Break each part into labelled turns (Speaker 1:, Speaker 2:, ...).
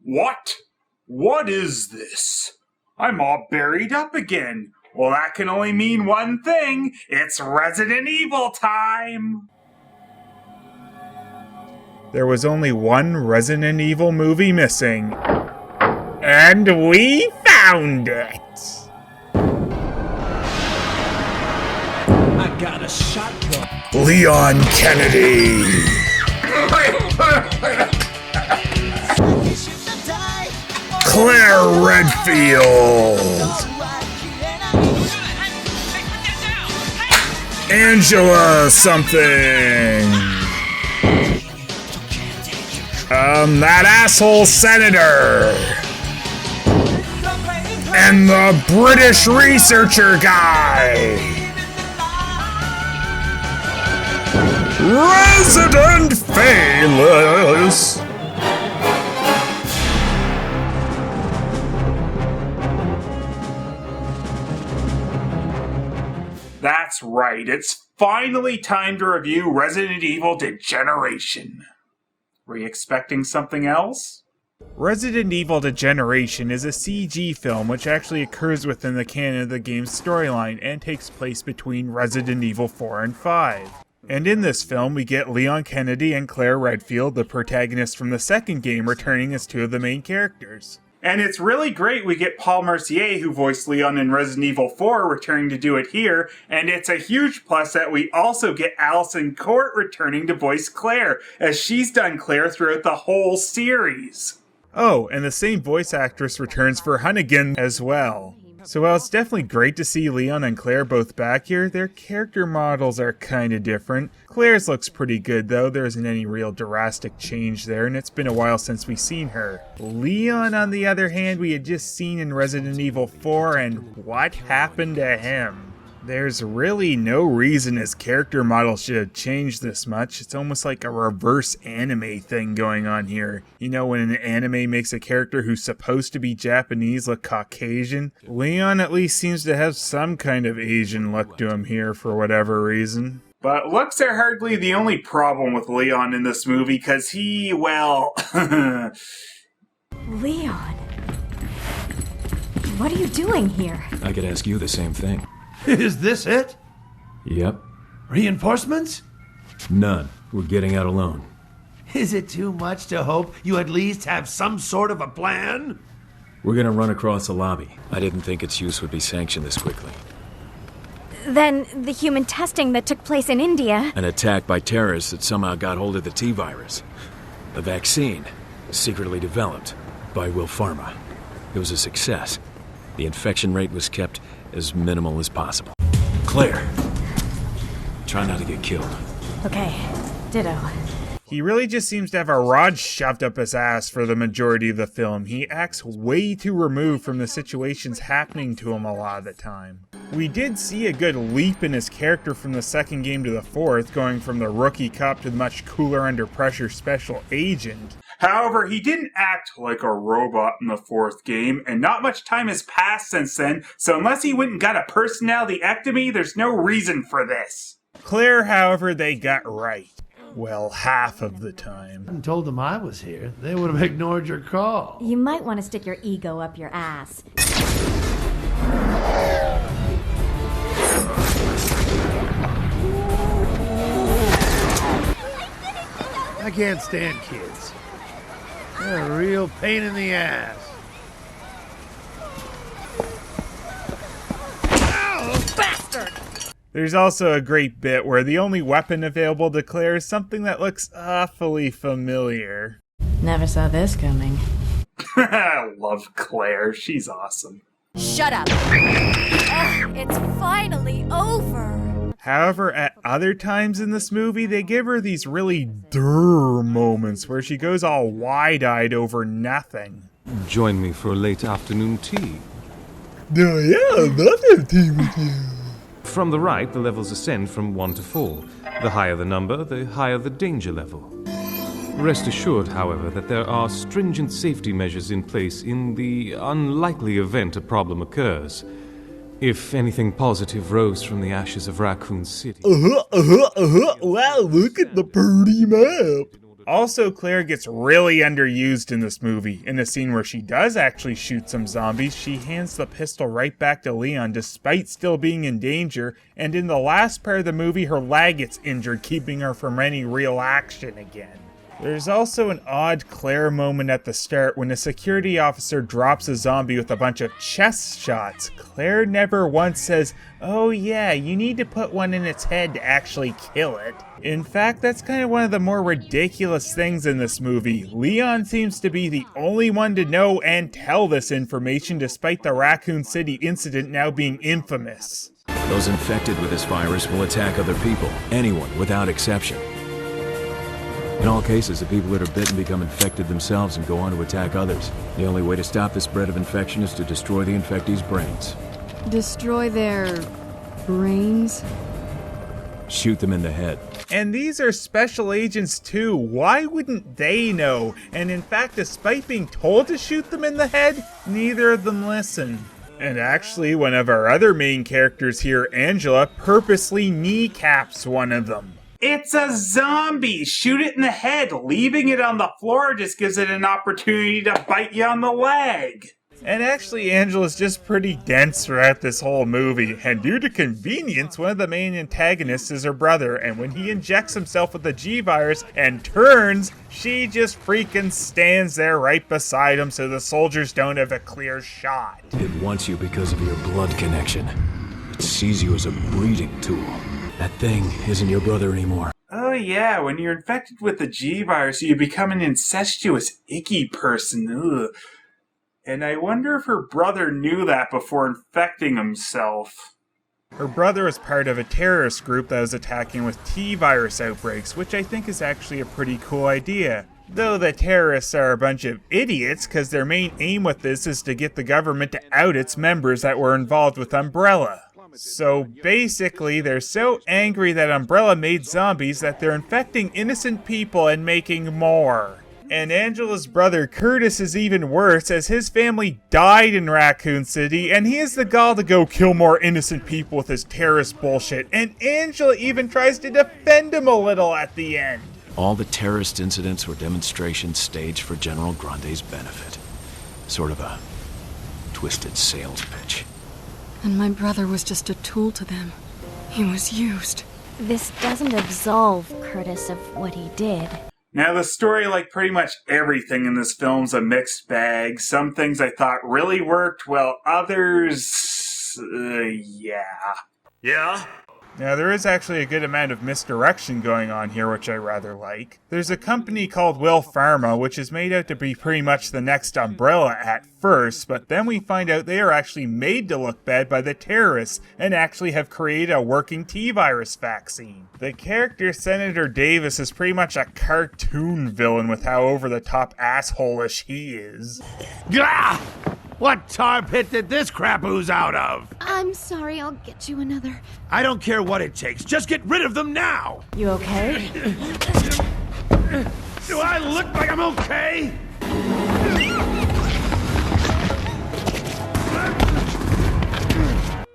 Speaker 1: What? What is this? I'm all buried up again. Well, that can only mean one thing. It's Resident Evil time! There was only one Resident Evil movie missing. And we found it!
Speaker 2: I got a shotgun.
Speaker 1: Leon Kennedy! Claire Redfield! Angela something! That asshole senator! And the British researcher guy! Resident Phelous! That's right, it's finally time to review Resident Evil Degeneration. Were you expecting something else? Resident Evil Degeneration is a CG film which actually occurs within the canon of the game's storyline and takes place between Resident Evil 4 and 5. And in this film, we get Leon Kennedy and Claire Redfield, the protagonists from the second game, returning as two of the main characters. And it's really great we get Paul Mercier, who voiced Leon in Resident Evil 4, returning to do it here, and it's a huge plus that we also get Alison Court returning to voice Claire, as she's done Claire throughout the whole series. Oh, and the same voice actress returns for Hunnigan as well. So while it's definitely great to see Leon and Claire both back here, their character models are kinda different. Claire's looks pretty good though, there isn't any real drastic change there, and it's been a while since we've seen her. Leon, on the other hand, we had just seen in Resident Evil 4, and what happened to him? There's really no reason his character model should have changed this much. It's almost like a reverse anime thing going on here. You know, when an anime makes a character who's supposed to be Japanese look Caucasian? Leon at least seems to have some kind of Asian look to him here for whatever reason. But looks are hardly the only problem with Leon in this movie, because he, well...
Speaker 3: Leon? What are you doing here?
Speaker 4: I could ask you the same thing.
Speaker 2: Is this it?
Speaker 4: Yep.
Speaker 2: Reinforcements?
Speaker 4: None. We're getting out alone.
Speaker 2: Is it too much to hope you at least have some sort of a plan?
Speaker 4: We're gonna run across the lobby. I didn't think its use would be sanctioned this quickly.
Speaker 3: Then the human testing that took place in India...
Speaker 4: An attack by terrorists that somehow got hold of the T-virus. A vaccine, secretly developed by Will Pharma. It was a success. The infection rate was kept as minimal as possible. Claire, try not to get killed.
Speaker 3: Okay, ditto.
Speaker 1: He really just seems to have a rod shoved up his ass for the majority of the film. He acts way too removed from the situations happening to him a lot of the time. We did see a good leap in his character from the second game to the fourth, going from the rookie cop to the much cooler under pressure special agent. However, he didn't act like a robot in the fourth game, and not much time has passed since then, so unless he went and got a personality-ectomy, there's no reason for this. Claire, however, they got right. Well, half of the time.
Speaker 2: I told them I was here. They would have ignored your call.
Speaker 3: You might want to stick your ego up your ass.
Speaker 2: I can't stand kids. They're a real pain in the ass.
Speaker 3: Oh, bastard!
Speaker 1: There's also a great bit where the only weapon available to Claire is something that looks awfully familiar.
Speaker 3: Never saw this coming.
Speaker 1: I love Claire. She's awesome.
Speaker 3: Shut up! Ugh, it's finally over!
Speaker 1: However, at other times in this movie, they give her these really durr moments where she goes all wide-eyed over nothing.
Speaker 5: Join me for a late afternoon tea.
Speaker 1: Oh yeah, I'd love to have tea with you.
Speaker 5: From the right, the levels ascend from 1 to 4. The higher the number, the higher the danger level. Rest assured, however, that there are stringent safety measures in place in the unlikely event a problem occurs. If anything positive rose from the ashes of Raccoon City...
Speaker 1: Wow, look at the pretty map. Also, Claire gets really underused in this movie. In the scene where she does actually shoot some zombies, she hands the pistol right back to Leon despite still being in danger, and in the last part of the movie her leg gets injured, keeping her from any real action again. There's also an odd Claire moment at the start when a security officer drops a zombie with a bunch of chest shots. Claire never once says, "Oh yeah, you need to put one in its head to actually kill it." In fact, that's kind of one of the more ridiculous things in this movie. Leon seems to be the only one to know and tell this information despite the Raccoon City incident now being infamous.
Speaker 4: Those infected with this virus will attack other people, anyone without exception. In all cases, the people that are bitten become infected themselves and go on to attack others. The only way to stop the spread of infection is to destroy the infectees' brains.
Speaker 6: Destroy their brains?
Speaker 4: Shoot them in the head.
Speaker 1: And these are special agents too. Why wouldn't they know? And in fact, despite being told to shoot them in the head, neither of them listen. And actually, one of our other main characters here, Angela, purposely kneecaps one of them. It's a zombie! Shoot it in the head! Leaving it on the floor just gives it an opportunity to bite you on the leg! And actually, Angela's just pretty dense throughout this whole movie, and due to convenience, one of the main antagonists is her brother, and when he injects himself with the G-Virus and turns, she just freaking stands there right beside him so the soldiers don't have a clear shot.
Speaker 4: It wants you because of your blood connection. It sees you as a breeding tool. That thing isn't your brother anymore.
Speaker 1: Oh yeah, when you're infected with the G-Virus, you become an incestuous, icky person. Ugh. And I wonder if her brother knew that before infecting himself. Her brother was part of a terrorist group that was attacking with T-Virus outbreaks, which I think is actually a pretty cool idea. Though the terrorists are a bunch of idiots, because their main aim with this is to get the government to out its members that were involved with Umbrella. So basically, they're so angry that Umbrella made zombies that they're infecting innocent people and making more. And Angela's brother Curtis is even worse, as his family died in Raccoon City, and he has the gall to go kill more innocent people with his terrorist bullshit, and Angela even tries to defend him a little at the end.
Speaker 4: All the terrorist incidents were demonstrations staged for General Grande's benefit. Sort of a twisted sales pitch.
Speaker 6: And my brother was just a tool to them. He was used.
Speaker 3: This doesn't absolve Curtis of what he did.
Speaker 1: Now the story, like pretty much everything in this film's a mixed bag. Some things I thought really worked, while others... yeah. Yeah? Now, there is actually a good amount of misdirection going on here, which I rather like. There's a company called Will Pharma, which is made out to be pretty much the next Umbrella at first, but then we find out they are actually made to look bad by the terrorists, and actually have created a working T-Virus vaccine. The character Senator Davis is pretty much a cartoon villain with how over-the-top asshole-ish he is.
Speaker 2: Gah! What tar pit did this crap ooze out of?
Speaker 7: I'm sorry, I'll get you another.
Speaker 2: I don't care what it takes. Just get rid of them now!
Speaker 3: You okay?
Speaker 2: Do I look like I'm okay?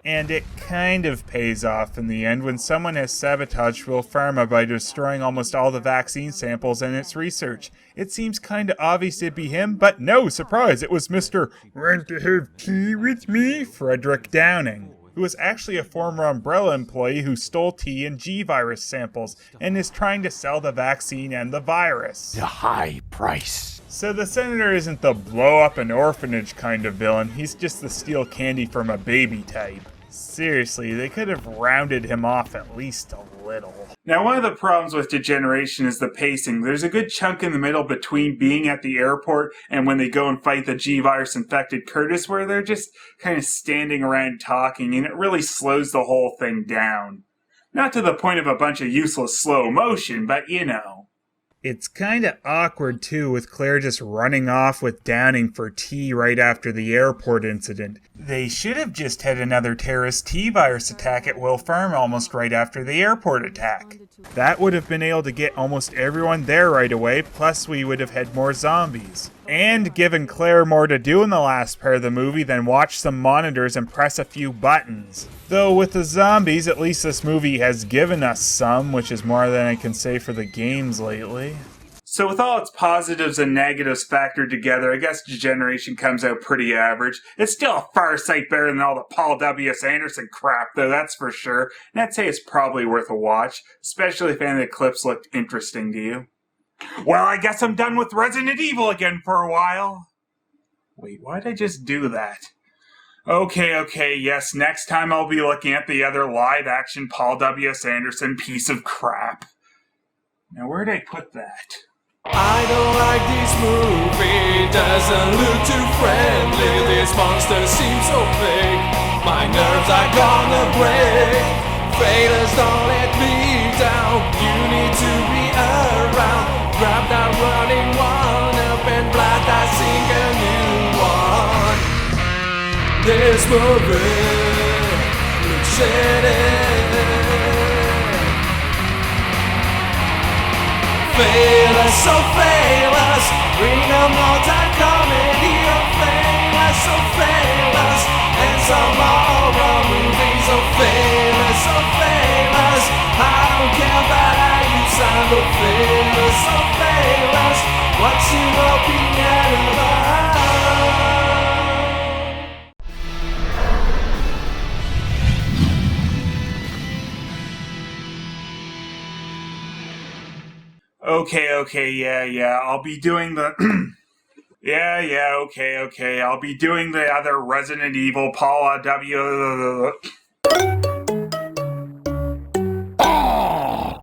Speaker 1: And it kind of pays off in the end when someone has sabotaged Will Pharma by destroying almost all the vaccine samples in its research. It seems kind of obvious it'd be him, but no, surprise, it was Mr. Want to have tea with me? Frederick Downing, who was actually a former Umbrella employee who stole T and G-Virus samples and is trying to sell the vaccine and the virus.
Speaker 2: A high price.
Speaker 1: So the senator isn't the blow up an orphanage kind of villain, he's just the steal candy from a baby type. Seriously, they could have rounded him off at least a little. Now, one of the problems with Degeneration is the pacing. There's a good chunk in the middle between being at the airport and when they go and fight the G-Virus infected Curtis, where they're just kind of standing around talking, and it really slows the whole thing down. Not to the point of a bunch of useless slow motion, but you know. It's kinda awkward too, with Claire just running off with Downing for tea right after the airport incident. They should have just had another terrorist T-Virus attack at Will Pharma almost right after the airport attack. That would have been able to get almost everyone there right away, plus we would have had more zombies. And given Claire more to do in the last part of the movie than watch some monitors and press a few buttons. Though with the zombies, at least this movie has given us some, which is more than I can say for the games lately. So with all its positives and negatives factored together, I guess Degeneration comes out pretty average. It's still a far sight better than all the Paul W. S. Anderson crap, though, that's for sure. And I'd say it's probably worth a watch, especially if any of the clips looked interesting to you. Well, I guess I'm done with Resident Evil again for a while. Wait, why'd I just do that? Okay, yes, next time I'll be looking at the other live-action Paul W. S. Anderson piece of crap. Now, where'd I put that?
Speaker 8: I don't like this movie, doesn't look too friendly. This monster seems so fake, my nerves are gonna break. Phelous, don't let me down, you need to be around. Grab that running one up and blast that sing a new one. This movie looks shitty. Phelous, so Phelous, bring a multi-comedy of Phelous, so Phelous, and some horror movies of Phelous, so Phelous. I don't care about how you sound, oh Phelous, so Phelous. What's your opinion about?
Speaker 1: Okay, yeah, I'll be doing the... okay, I'll be doing the other Resident Evil Paul W...